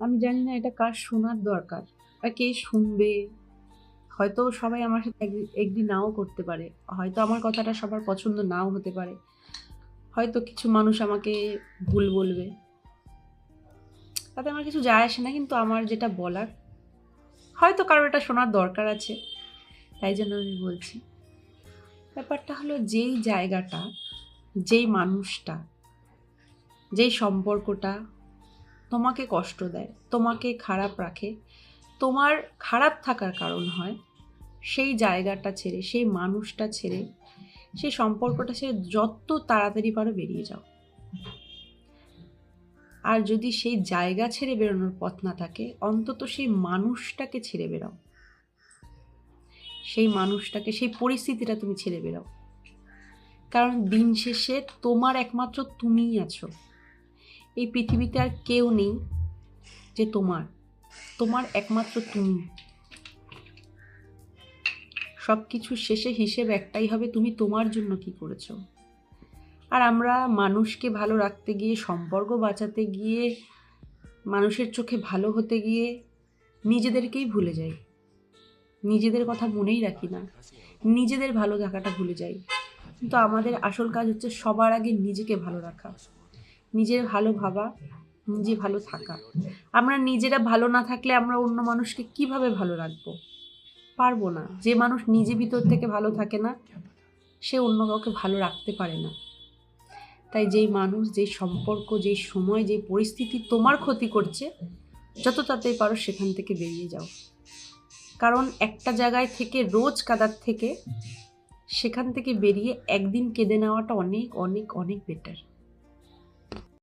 আমি জানি না এটা কার শোনার দরকার বা কে শুনবে। হয়তো সবাই আমার সাথে এগ্রি নাও করতে পারে। হয়তো আমার কথাটা সবার পছন্দ নাও হতে পারে। হয়তো কিছু মানুষ আমাকে ভুল বলবে। তাতে আমার কিছু যায় আসে না, কিন্তু আমার যেটা বলার হয়তো কারোর এটা শোনার দরকার আছে। তাই জন্য আমি বলছি। ব্যাপারটা হলো যেই জায়গাটা, যেই মানুষটা, যেই সম্পর্কটা তোমাকে কষ্ট দেয়, তোমাকে খারাপ রাখে, তোমার খারাপ থাকার কারণ হয়, সেই জায়গাটা ছেড়ে, সেই মানুষটা ছেড়ে, সেই সম্পর্কটা ছেড়ে যত তাড়াতাড়ি পারো বেরিয়ে যাও। আর যদি সেই জায়গা ছেড়ে বেরোনোর পথ না থাকে, অন্তত সেই মানুষটাকে ছেড়ে বেরাও। সেই মানুষটাকে, সেই পরিস্থিতিটা তুমি ছেড়ে বেরাও। কারণ দিন শেষে তোমার একমাত্র তুমিই আছো। এই পৃথিবীতে আর কেউ নেই যে তোমার একমাত্র তুমি। সব কিছুর শেষে হিসেব একটাই হবে, তুমি তোমার জন্য কি করেছো। আর আমরা মানুষকে ভালো রাখতে গিয়ে, সম্পর্ক বাঁচাতে গিয়ে, মানুষের চোখে ভালো হতে গিয়ে নিজেদেরকেই ভুলে যাই। নিজেদের কথা মনেই রাখি না, নিজেদের ভালো থাকাটা ভুলে যাই। কিন্তু আমাদের আসল কাজ হচ্ছে সবার আগে নিজেকে ভালো রাখা, নিজের ভালো ভাবা, নিজে ভালো থাকা। আমরা নিজেরা ভালো না থাকলে আমরা অন্য মানুষকে কিভাবে ভালো রাখবো? পারবো না। যে মানুষ নিজে ভিতর থেকে ভালো থাকে না, সে অন্য কাউকে ভালো রাখতে পারে না। তাই যেই মানুষ, যেই সম্পর্ক, যেই সময়, যেই পরিস্থিতি তোমার ক্ষতি করছে, যত তাড়াতাড়ি পারো সেখান থেকে বেরিয়ে যাও। কারণ একটা জায়গায় থেকে রোজ কাঁদার থেকে সেখান থেকে বেরিয়ে একদিন কেঁদে নেওয়াটা অনেক অনেক অনেক বেটার।